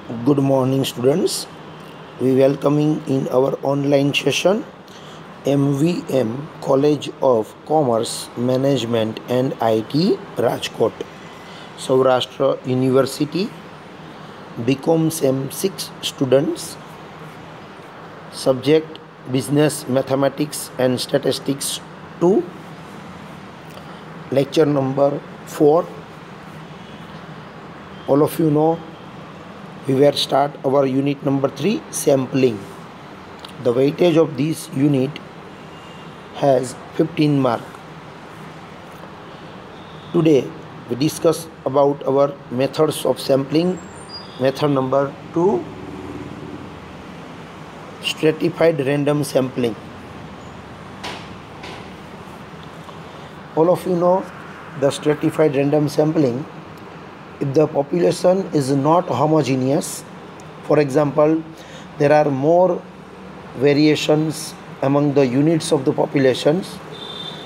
Good morning, students. We welcoming in our online session MVM College of Commerce Management and IT Rajkot, Saurashtra University. BCom SEM 6 students. Subject Business Mathematics and Statistics 2. Lecture number 4. All of you know we will start our unit number 3, sampling. The weightage of this unit has 15 mark. Today we discuss about our methods of sampling. Method number 2, stratified random sampling. All of you know the stratified random sampling. If the population is not homogeneous, for example, there are more variations among the units of the populations,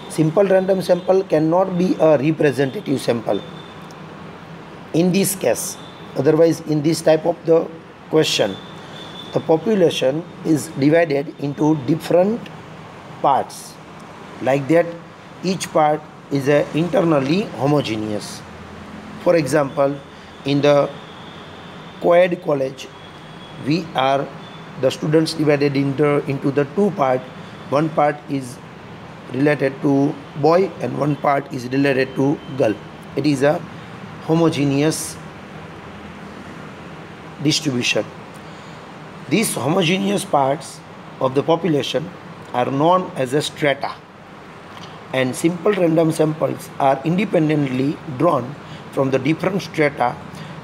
simple random sample cannot be a representative sample in this case. Otherwise, in this type of the question, the population is divided into different parts, like that each part is internally homogeneous. For example, in the co-ed college, we are the students divided into the two part. One part is related to boy and one part is related to girl. It is a homogeneous distribution. These homogeneous parts of the population are known as a strata, and simple random samples are independently drawn from the different strata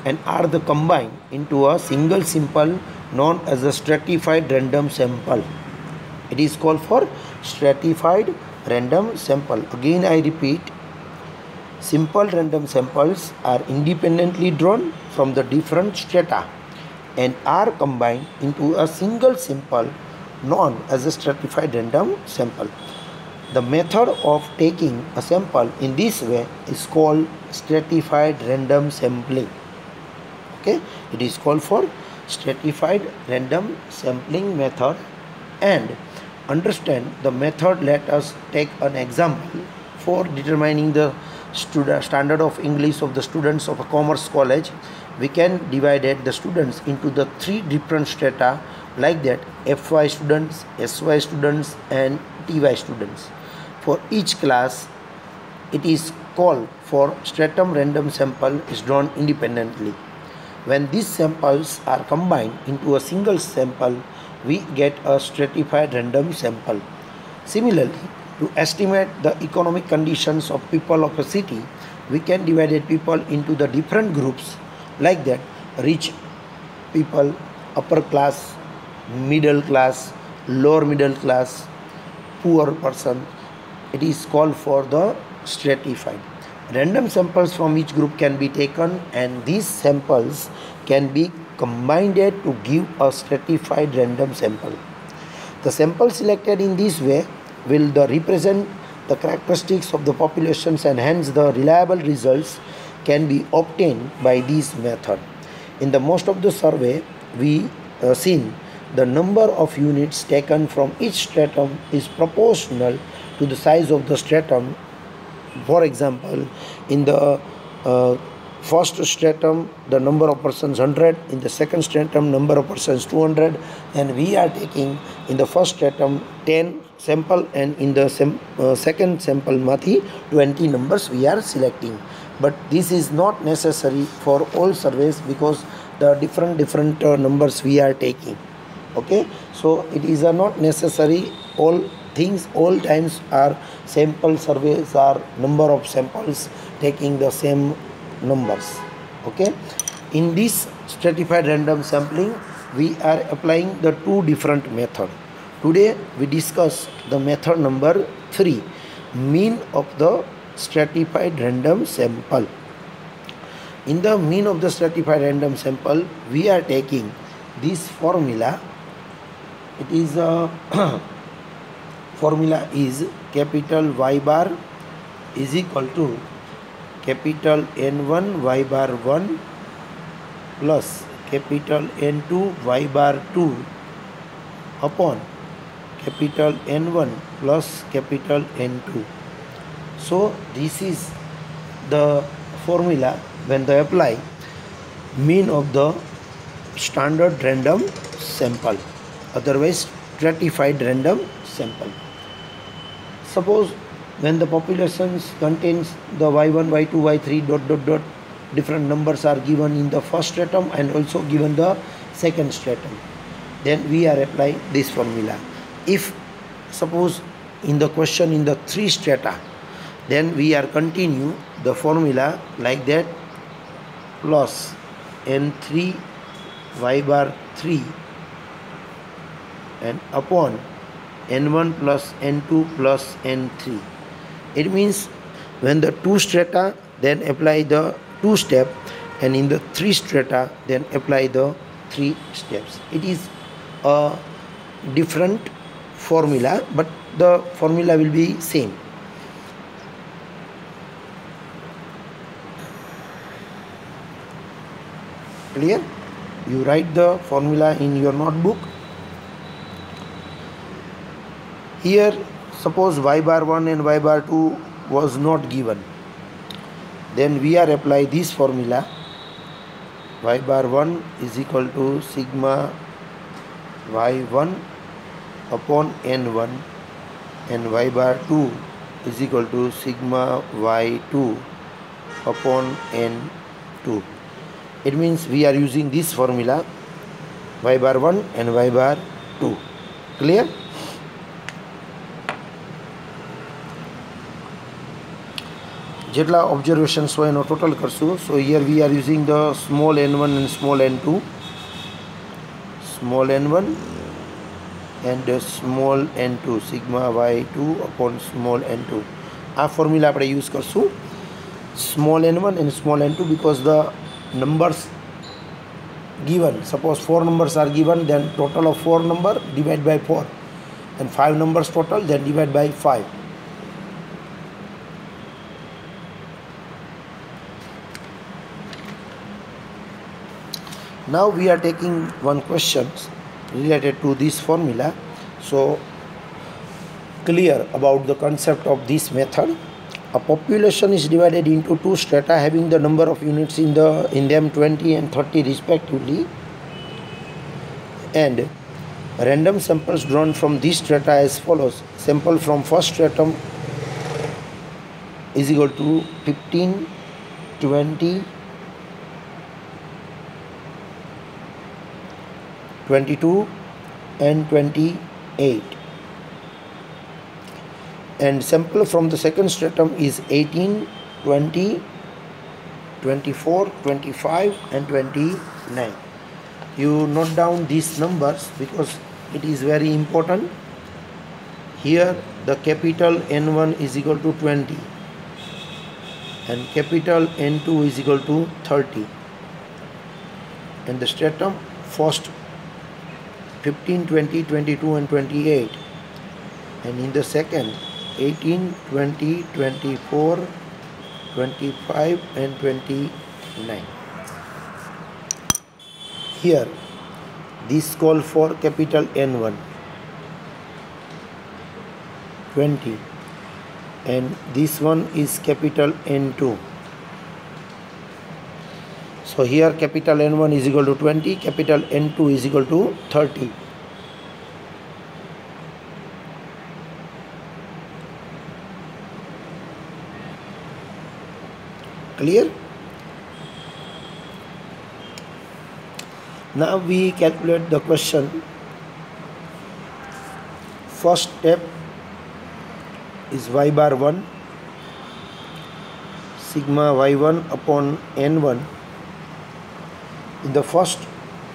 and are the combined into a single sample known as a stratified random sample. It is called for stratified random sample. Again I repeat, simple random samples are independently drawn from the different strata and are combined into a single sample known as a stratified random sample. The method of taking a sample in this way is called stratified random sampling. Okay, it is called for stratified random sampling method. And understand the method, let us take an example for determining the standard of English of the students of a commerce college. We can divide the students into the three different strata, like that FY students, SY students and TY students. For each class, it is called for stratum random sample is drawn independently. When these samples are combined into a single sample, we get a stratified random sample. Similarly, to estimate the economic conditions of people of a city, we can divide people into the different groups, like that rich people, upper class, middle class, lower middle class, poor person. It is called for the stratified. Random samples from each group can be taken and these samples can be combined to give a stratified random sample. The sample selected in this way will represent the characteristics of the populations, and hence the reliable results can be obtained by this method. In the most of the survey, we seen the number of units taken from each stratum is proportional to the size of the stratum. For example, in the first stratum the number of persons 100, in the second stratum number of persons 200, and we are taking in the first stratum 10 sample and in the second sample mathi 20 numbers we are selecting. But this is not necessary for all surveys because the different numbers we are taking. Okay, so it is not necessary all things all times are sample surveys are number of samples taking the same numbers. Okay, in this stratified random sampling we are applying the two different method. Today we discuss the method number 3, mean of the stratified random sample. In the mean of the stratified random sample, we are taking this formula. It is a formula is capital Y bar is equal to capital N1 Y bar 1 plus capital N2 y bar 2 upon capital N1 plus capital N2. So this is the formula when they apply mean of the standard random sample, otherwise stratified random sample. Suppose when the populations contains the y1, y2, y3 dot dot dot different numbers are given in the first stratum and also given the second stratum, then we are applying this formula. If suppose in the question in the 3 strata, then we are continue the formula like that, plus n3 y bar 3 and upon n1 plus n2 plus n3. It means when the 2 strata, then apply the 2 step, and in the 3 strata, then apply the 3 steps. It is a different formula, but the formula will be same. Clear? You write the formula in your notebook. Here suppose y bar 1 and y bar 2 was not given, then we are apply this formula. Y bar 1 is equal to sigma y1 upon n1 and y bar 2 is equal to sigma y2 upon n2. It means we are using this formula, y bar 1 and y bar 2. Clear? જેટલા observations હોય એનો total કરશું. સો here we are using the small n1 and small n2, small n1 and small n2, sigma y2 upon small n2. આ formula આપણે use કરશું, small n1 and small n2, because the numbers given, suppose 4 numbers are given, then total of 4 number divide by 4, and 5 numbers total, then divide by 5. Now we are taking one question related to this formula. So clear about the concept of this method. A population is divided into 2 strata having the number of units in them 20 and 30 respectively, and random samples drawn from this strata as follows. Sample from first stratum is equal to 15, 20, 22 and 28, and sample from the second stratum is 18, 20, 24, 25 and 29. You note down these numbers because it is very important. Here the capital N1 is equal to 20 and capital N2 is equal to 30, and the stratum first 15, 20, 22 and 28, and in the second 18, 20, 24, 25 and 29. Here this call for capital N1 20, and this one is capital N2. So here capital N1 is equal to 20, capital N2 is equal to 30. Clear? Now we calculate the question. First step is y bar 1 sigma y1 upon n1. In the first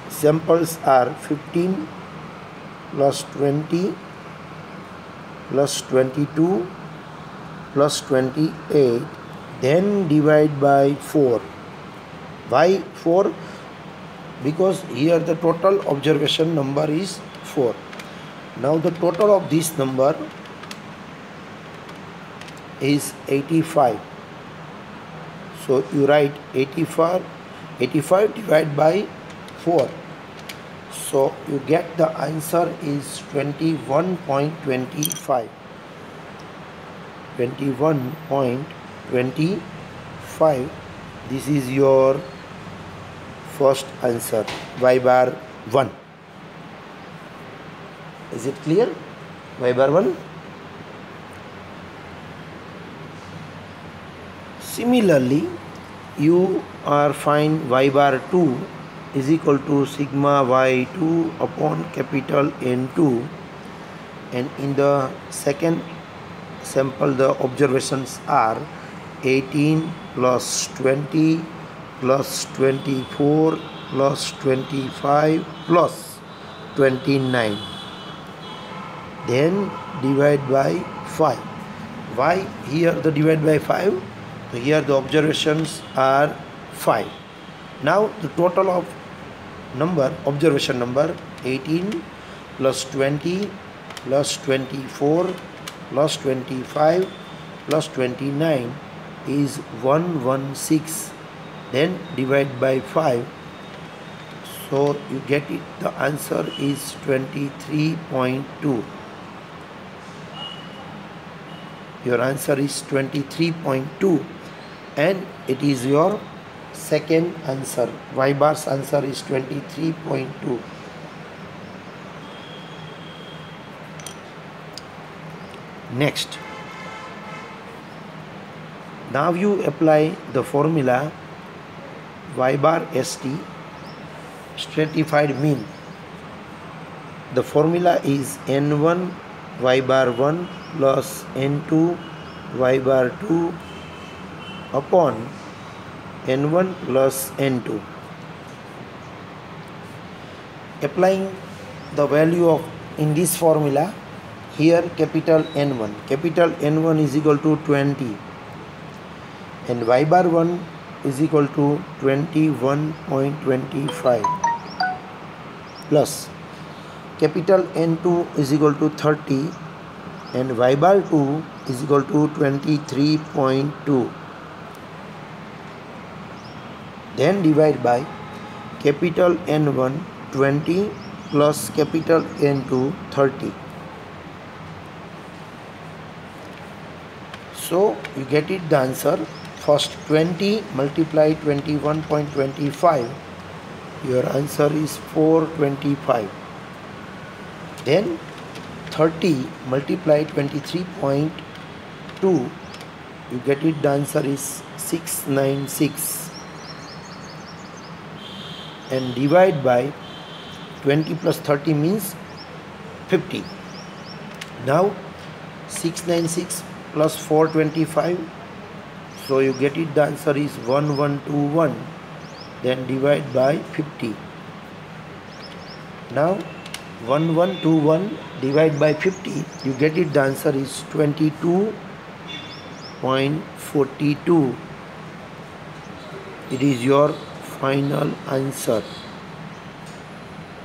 samples are 15 plus 20 plus 22 plus 28, then divide by 4. Why 4? Because here the total observation number is 4. Now the total of this number is 85. So you write 85 divided by 4. So you get the answer is 21.25. 21.25. This is your first answer, y bar 1. Is it clear? Y bar 1. Similarly, you are find y bar 2 is equal to sigma y2 upon capital N2, and in the second sample the observations are 18 plus 20 plus 24 plus 25 plus 29, then divide by 5. Why here the divide by 5? So here the observations are 5. Now the total of observation number 18 plus 20 plus 24 plus 25 plus 29 is 116. Then divide by 5. So you get it. The answer is 23.2. Your answer is 23.2, and it is your second answer. Y bar's answer is 23.2. Next, now you apply the formula y bar st, stratified mean. The formula is n1 y bar 1 plus n2 y bar 2 upon n1 plus n2. Applying the value of in this formula, here capital N1 is equal to 20, and y bar 1 is equal to 21.25 plus capital N2 is equal to 30, and y bar 2 is equal to 23.2. Then divide by capital N1 20 plus capital N2 30. So you get it the answer. First 20 multiply 21.25. Your answer is 425. Then 30 multiply 23.2. You get it the answer is 696. And divide by 20 plus 30 means 50. Now 696 plus 425. So you get it the answer is 1121. Then divide by 50. Now 1121 divide by 50. You get it the answer is 22.42. It is your final answer,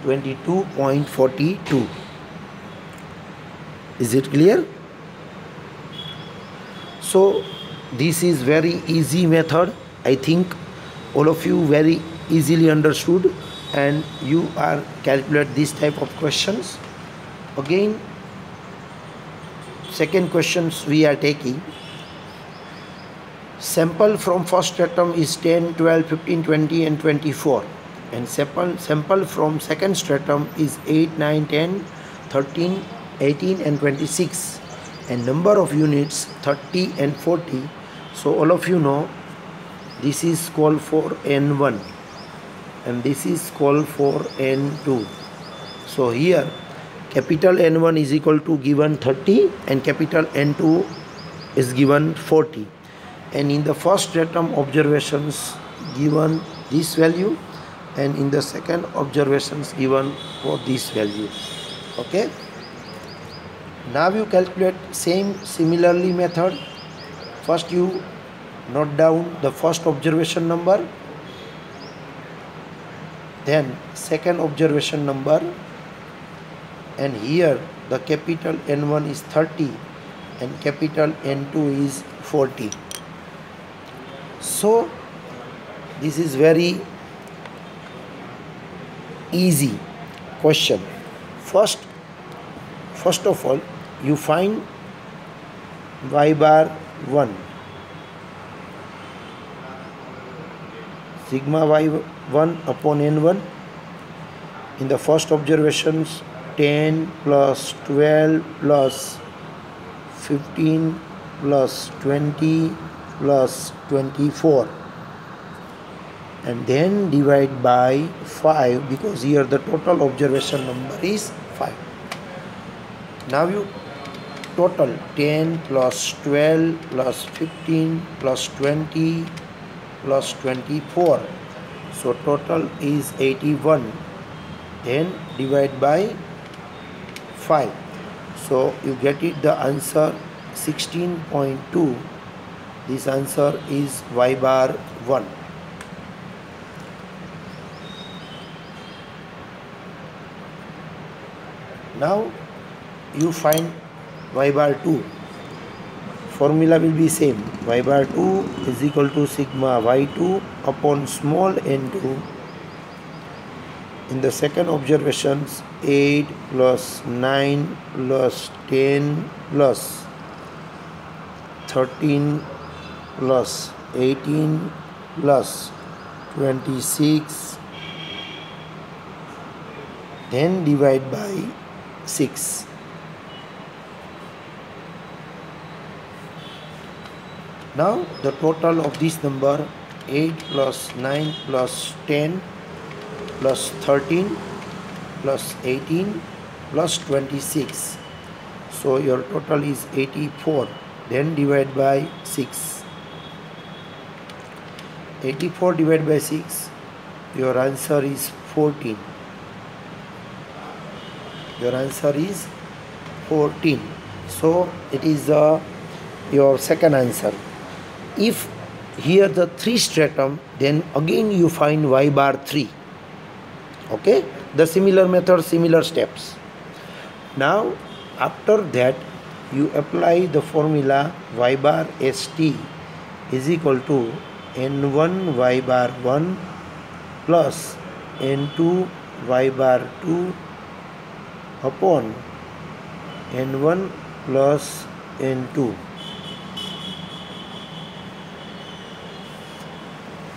22.42. Is it clear? So this is very easy method. I think all of you very easily understood, and you are calculate this type of questions. Again, second questions we are taking. Sample from first stratum is 10, 12, 15, 20 and 24, and sample from second stratum is 8, 9, 10, 13, 18 and 26, and number of units 30 and 40. So all of you know this is called for N1 and this is called for N2. So here capital N1 is equal to given 30 and capital N2 is given 40, and in the first stratum observations given this value, and in the second observations given for this value. Okay, now you calculate similarly method. First you note down the first observation number, then second observation number, and here the capital N1 is 30 and capital N2 is 40. So this is very easy question. First of all, you find y bar 1, sigma y1 upon n1. In the first observations, 10 plus 12 plus 15 plus 20 plus 24, and then divide by 5, because here the total observation number is 5. Now you total 10 plus 12 plus 15 plus 20 plus 24, so total is 81. Then divide by 5, so you get it, the answer 16.2. This answer is y bar 1. Now you find y bar 2. Formula will be same. Y bar 2 is equal to sigma y2 upon small n2. In the second observations, 8 plus 9 plus 10 plus 13 plus 18 plus 26, then divide by 6. Now the total of this number, 8 plus 9 plus 10 plus 13 plus 18 plus 26, so your total is 84. Then divide by 6. 84 divided by 6, your answer is 14. Your answer is 14. So it is your second answer. If here the 3 stratum, then again you find y bar 3. Okay, the similar method, similar steps. Now after that you apply the formula y bar st is equal to n1 y bar 1 plus n2 y bar 2 upon n1 plus n2.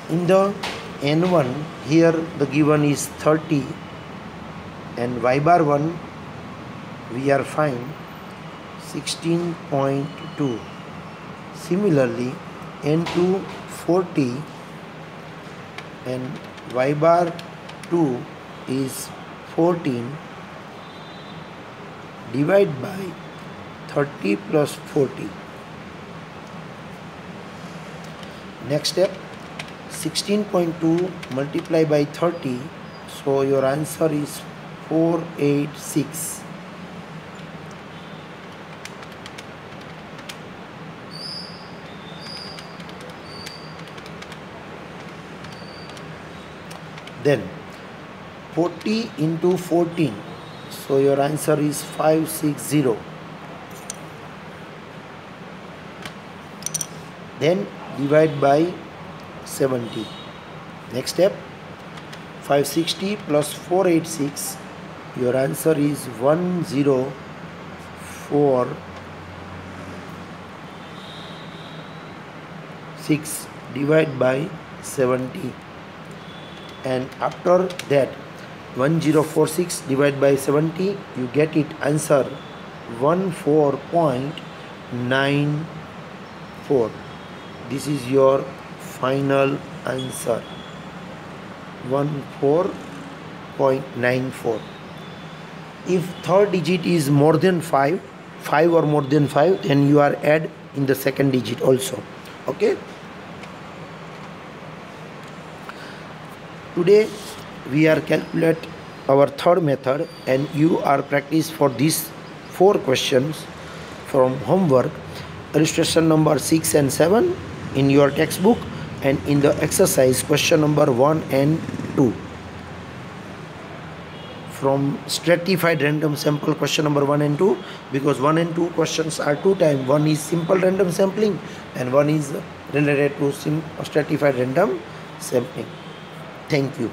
In the n1, here the given is 30, and y bar 1 we are find 16.2. Similarly, n2 40 and y bar 2 is 14. Divide by 30 plus 40. Next step, 16.2 multiply by 30, so your answer is 486. Then 40 into 14, so your answer is 560. Then divide by 70. Next step, 560 plus 486, your answer is 1046. Divide by 70, and after that 1046 divided by 70, you get it answer 14.94. This is your final answer, 14.94. If third digit is more than 5 or more than 5, then you are add in the second digit also. Okay, today we are calculate our third method, and you are practice for these 4 questions from homework, illustration number 6 and 7 in your textbook, and in the exercise question number 1 and 2 from stratified random sample question number 1 and 2, because 1 and 2 questions are 2 times. One is simple random sampling and one is related to stratified random sampling. Thank you.